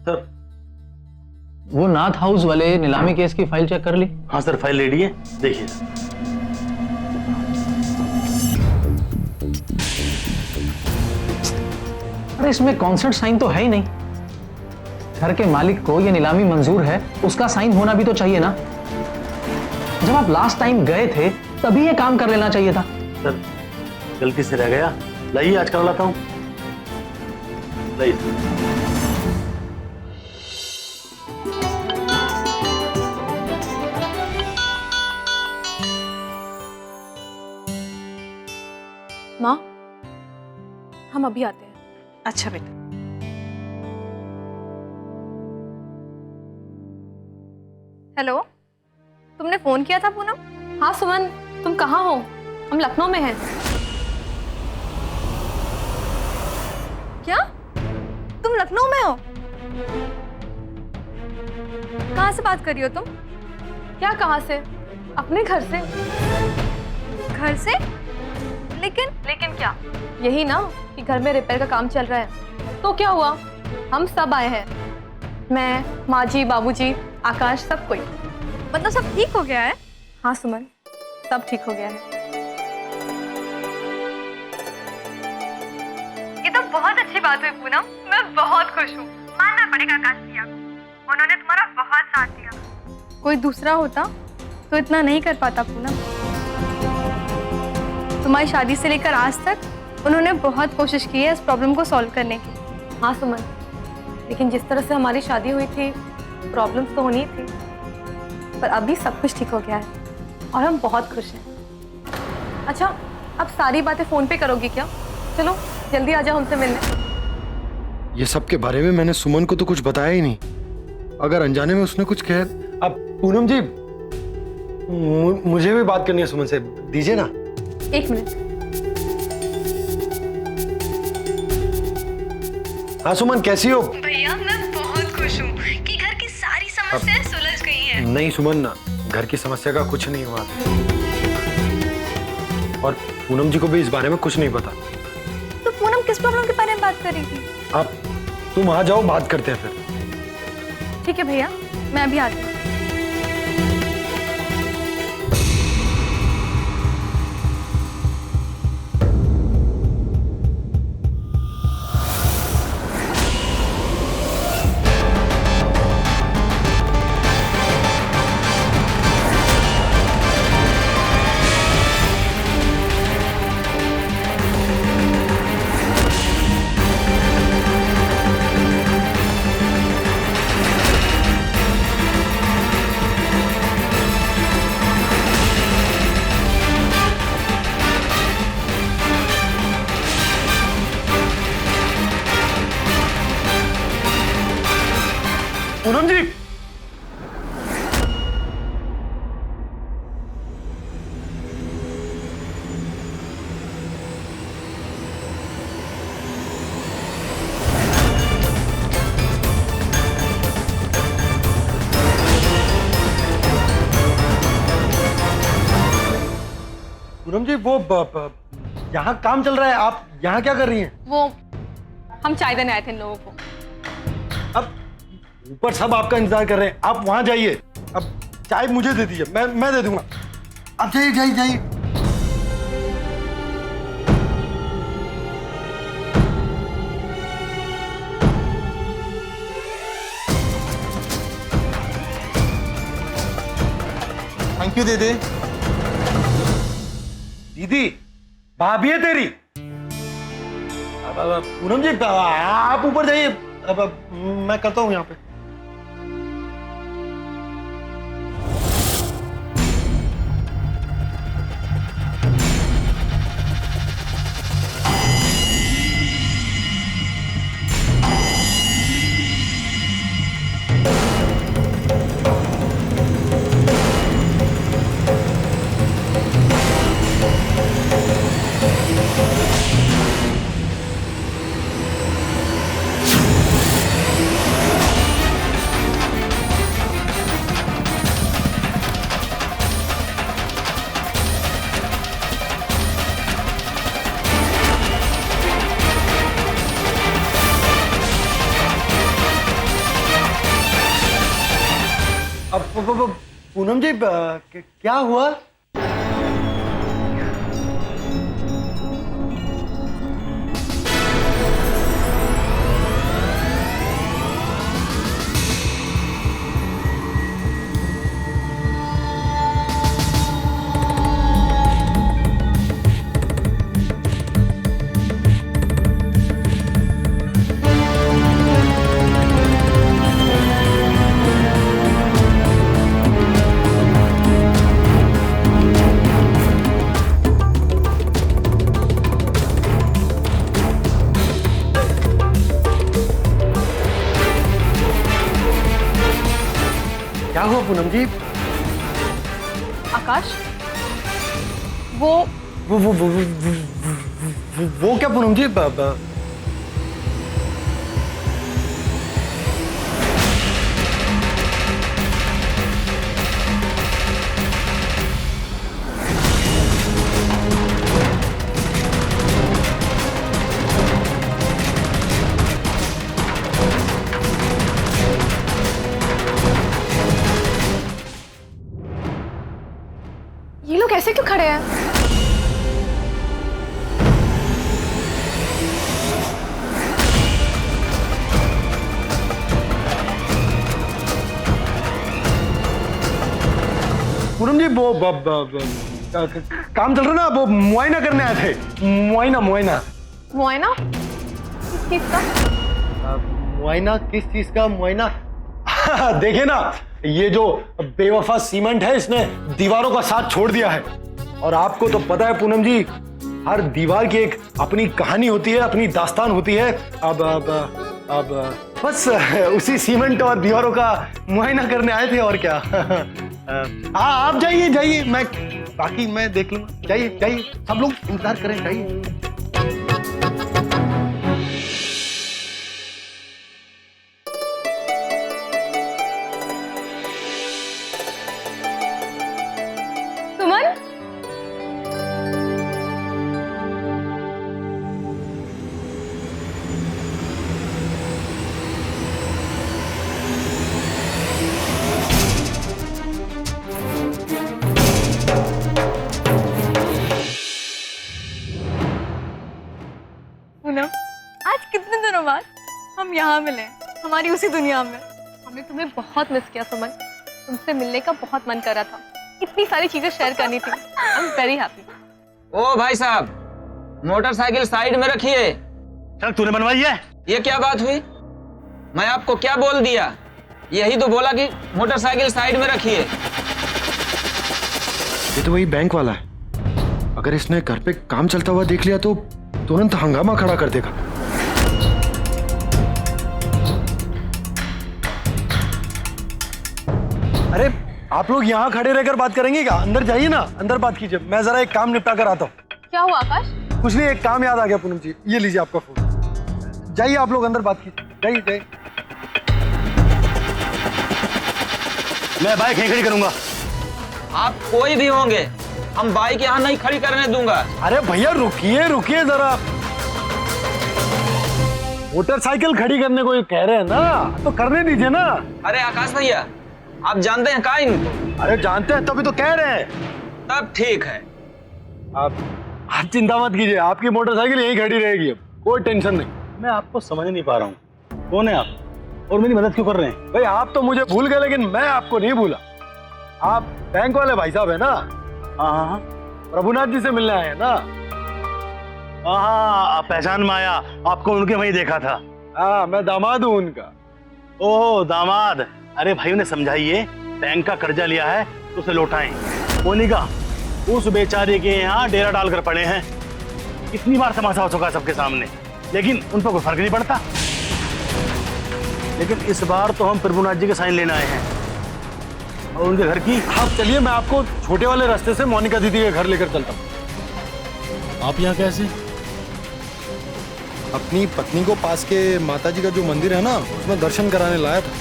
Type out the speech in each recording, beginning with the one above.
Sir वो नाथ house वाले नीलामी केस की फाइल चेक कर ली? हाँ सर, फाइल रेडी है, देखिए। अरे इसमें कॉन्सेंट साइन तो है ही नहीं। घर के मालिक को ये नीलामी मंजूर है, उसका साइन होना भी तो चाहिए ना। जब आप लास्ट टाइम गए थे तभी ये काम कर लेना चाहिए था। सर गलती से रह गया, लाइए आज कर लाता हूँ। लाइए। माँ, हम अभी आते हैं। अच्छा बेटा। हेलो, तुमने फोन किया था पूनम? हाँ सुमन, तुम कहाँ हो? हम लखनऊ में हैं। क्या? तुम लखनऊ में हो? कहाँ से बात कर रही हो तुम? क्या कहाँ से? अपने घर से। घर से? लेकिन क्या? यही ना कि घर में रिपेयर का काम चल रहा है। तो क्या हुआ? हम सब आए हैं, मैं, माँ जी, बाबूजी, आकाश, सब कोई। मतलब सब ठीक हो गया है? हाँ सुमन, सब ठीक हो गया है। ये तो बहुत अच्छी बात हुई पूनम, मैं बहुत खुश हूँ। मानना पड़ेगा आकाश भैया को, उन्होंने तुम्हारा बहुत साथ दिया। कोई दूसरा होता तो इतना नहीं कर पाता पूनम। तुम्हारी शादी से लेकर आज तक उन्होंने बहुत कोशिश की है इस प्रॉब्लम को सॉल्व करने की। हाँ सुमन, लेकिन जिस तरह से हमारी शादी हुई थी, प्रॉब्लम्स तो होनी थी, पर अभी सब कुछ ठीक हो गया है और हम बहुत खुश हैं। अच्छा, अब सारी बातें फोन पे करोगी क्या? चलो जल्दी आ जाओ हमसे मिलने। ये सब के बारे में मैंने सुमन को तो कुछ बताया ही नहीं। अगर अनजाने में उसने कुछ कह। अब पूनम जी, मुझे भी बात करनी है सुमन से, दीजिए ना। एक मिनट। हाँ सुमन, कैसी हो? भैया मैं बहुत खुश हूँ कि घर की सारी समस्याएं सुलझ गई हैं। नहीं सुमन, घर की समस्या का कुछ नहीं हुआ और पूनम जी को भी इस बारे में कुछ नहीं पता। तो पूनम किस प्रॉब्लम के बारे में बात कर रही थी? आप तुम आ जाओ, बात करते हैं फिर। ठीक है भैया, मैं अभी आती हूँ। पूनम जी, पूनम जी, वो यहाँ काम चल रहा है, आप यहाँ क्या कर रही हैं? वो हम चाय देने आए थे इन लोगों को। अब ऊपर सब आपका इंतजार कर रहे हैं, आप वहां जाइए। अब चाय मुझे दे दीजिए, मैं दे दूंगा। आप जाइए जाइए जाइए। थैंक यू दीदी। दीदी, भाभी है तेरी। अब पूनम जी, आप ऊपर जाइए। अब मैं करता हूँ यहाँ पे। अब पूनम जी क्या हुआ? क्या हुआ पूनम जी? आकाश, वो वो क्या पूनम जी? ये लोग ऐसे क्यों खड़े हैं? पूनम जी वो काम चल रहा ना, वो मुआयना करने आए थे। मुआयना मुआयना किस चीज का? मुआयना किस चीज का मुआयना? देखिए ना, ये जो बेवफा सीमेंट है इसने दीवारों का साथ छोड़ दिया है। और आपको तो पता है पूनम जी, हर दीवार की एक अपनी कहानी होती है, अपनी दास्तान होती है। अब बस उसी सीमेंट और दीवारों का मुआयना करने आए थे, और क्या। हाँ आप जाइए जाइए, बाकी मैं देख लूंगा। जाइए जाइए, सब लोग इंतजार करें, जाइए। सुमन, पूनम, आज कितने दिनों बाद हम यहाँ मिले, हमारी उसी दुनिया में। हमने तुम्हें बहुत मिस किया सुमन, तुमसे मिलने का बहुत मन कर रहा था, इतनी सारी चीजें शेयर करनी थी। I am very happy. ओ भाई साहब, मोटरसाइकिल साइड में रखिए। ट्रक तूने बनवाई है? ये क्या बात हुई? मैं आपको क्या बोल दिया? यही तो बोला कि मोटरसाइकिल साइड में रखिए। ये तो वही बैंक वाला है, अगर इसने घर पे काम चलता हुआ देख लिया तो तुरंत हंगामा खड़ा कर देगा। अरे आप लोग यहाँ खड़े रहकर बात करेंगे क्या? अंदर जाइए ना, अंदर बात कीजिए। मैं जरा एक काम निपटा कर आता हूँ। क्या हुआ आकाश? कुछ नहीं, एक काम याद आ गया पूनम जी, ये लीजिए आपका फोन। जाइए आप लोग अंदर बात कीजिए, जाइए जाइए। मैं बाइक यहीं खड़ी करूंगा। आप कोई भी होंगे, हम बाइक यहाँ नहीं खड़ी करने दूंगा। अरे भैया रुकिए रुकिए जरा, मोटरसाइकिल खड़ी करने को ये कह रहे हैं ना, तो करने दीजिए ना। अरे आकाश भैया, आप जानते हैं का इनको? अरे जानते हैं तभी तो कह रहे हैं। तब ठीक है। आप चिंता मत कीजिए, आपकी मोटरसाइकिल यहीं खड़ी रहेगी, अब कोई टेंशन नहीं। मैं आपको समझ नहीं पा रहा हूँ, कौन है आप और मेरी मदद क्यों कर रहे हैं? भाई आप तो मुझे भूल गए, लेकिन मैं आपको नहीं भूला। आप बैंक वाले भाई साहब है ना? हाँ हाँ हाँ प्रभुनाथ जी से मिलने आए हैं ना? हाँ, पहचान में आया, आपको उनके वहीं देखा था। हाँ, मैं दामाद हूँ उनका। ओह दामाद, अरे भाई उन्हें समझाइए, बैंक का कर्जा लिया है तो उसे लौटाएं। मोनिका उस बेचारे के यहाँ डेरा डालकर पड़े हैं, कितनी बार तमाशा हो चुका है सबके सामने, लेकिन उन पर कोई फर्क नहीं पड़ता। लेकिन इस बार तो हम प्रभुनाथ जी के साइन लेने आए हैं और उनके घर की। आप चलिए, मैं आपको छोटे वाले रास्ते से मोनिका दीदी के घर लेकर चलता हूँ। आप यहाँ कैसे? अपनी पत्नी को पास के माता जी का जो मंदिर है ना, उसमें दर्शन कराने लाया था।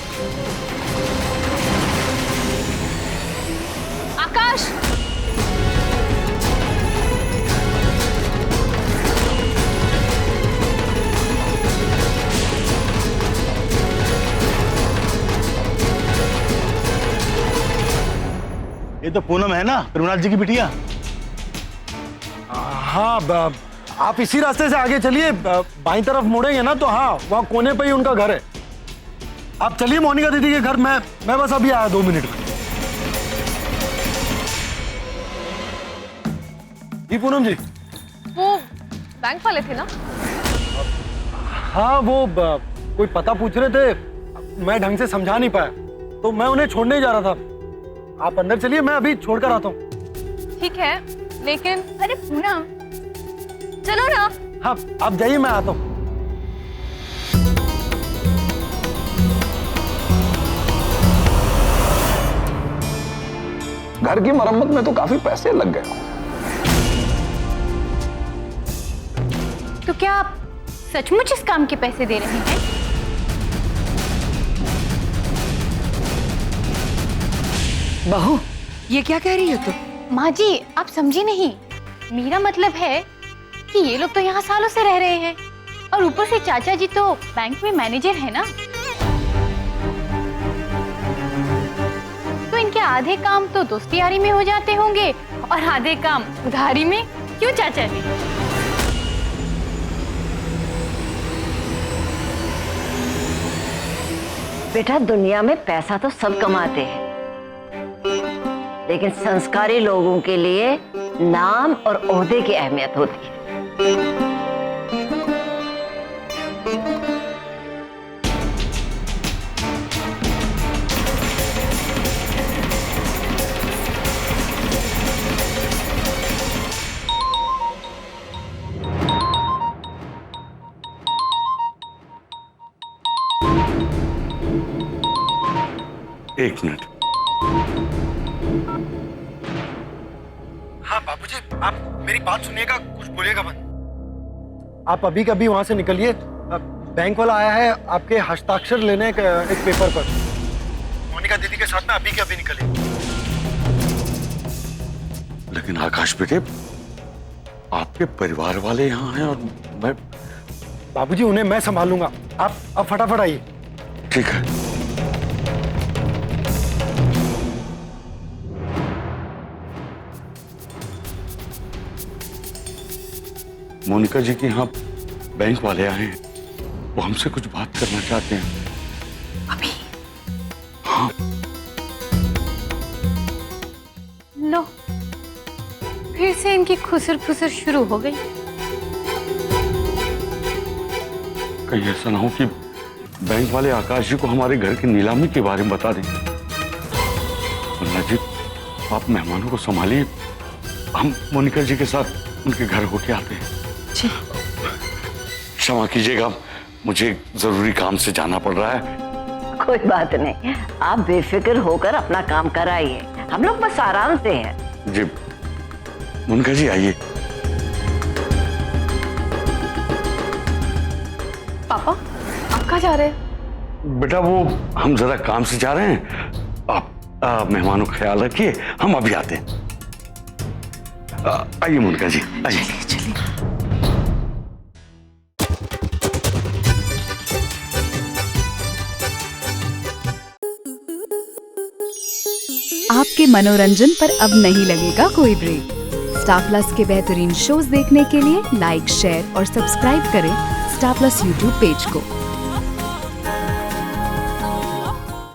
आकाश, ये तो पूनम है ना, प्रभुनाथ जी की बिटिया। हाँ, आप इसी रास्ते से आगे चलिए, बाईं तरफ मुड़ेंगे ना तो हाँ, वहाँ कोने पे ही उनका घर है। आप चलिए मोनिका दीदी के घर, मैं बस अभी आया 2 मिनट में। जी पूनम जी। वो बैंक वाले थे ना? हाँ, वो कोई पता पूछ रहे थे, मैं ढंग से समझा नहीं पाया तो मैं उन्हें छोड़ने ही जा रहा था। आप अंदर चलिए, मैं अभी छोड़ कर आता हूँ। ठीक है, लेकिन अरे पूनम चलो ना। हाँ, आप जाइए, मैं आता हूँ। घर की मरम्मत में तो काफी पैसे लग गए। तो क्या आप सचमुच इस काम के पैसे दे रहे हैं? बहू, ये क्या कह रही हो तुम? माँ जी, आप समझी नहीं। मेरा मतलब है कि ये लोग तो यहाँ सालों से रह रहे हैं और ऊपर से चाचा जी तो बैंक में मैनेजर है ना, तो इनके आधे काम तो दोस्ती यारी में हो जाते होंगे और आधे काम उधारी में। क्यों चाचा जी? बेटा, दुनिया में पैसा तो सब कमाते हैं, लेकिन संस्कारी लोगों के लिए नाम और ओहदे की अहमियत होती है। एक मिनट। हाँ बाबूजी, आप मेरी बात सुनिएगा, कुछ बोलिएगा मत। आप अभी कभी वहां से निकलिए, बैंक वाला आया है आपके हस्ताक्षर लेने एक पेपर पर। मोनिका दीदी के साथ में अभी के अभी निकलिए। लेकिन आकाश बेटे, आपके परिवार वाले यहाँ हैं और मैं। बाबूजी, उन्हें मैं संभालूंगा, आप अब फटाफट आइए। ठीक है। मोनिका जी के यहाँ बैंक वाले आए हैं, वो हमसे कुछ बात करना चाहते हैं। अभी? हाँ। लो, फिर से इनकी खुसर फुसर शुरू हो गई। कहीं ऐसा ना हो कि बैंक वाले आकाश जी को हमारे घर की नीलामी के बारे में बता दें। मुन्ना जी, आप मेहमानों को संभालिए, हम मोनिका जी के साथ उनके घर होके आते हैं। क्षमा कीजिएगा, मुझे जरूरी काम से जाना पड़ रहा है। कोई बात नहीं, आप बेफिक्र होकर अपना काम कराइए, हम लोग बस आराम से हैं। जी मोनिका जी, आइए। पापा, आप कहाँ जा रहे हैं? बेटा, वो हम जरा काम से जा रहे हैं, आप मेहमानों का ख्याल रखिए, हम अभी आते हैं। आइए मोनिका जी, आइए। चलिए। आपके मनोरंजन पर अब नहीं लगेगा कोई ब्रेक। स्टार प्लस के बेहतरीन शोज देखने के लिए लाइक, शेयर और सब्सक्राइब करें स्टार प्लस यूट्यूब पेज को।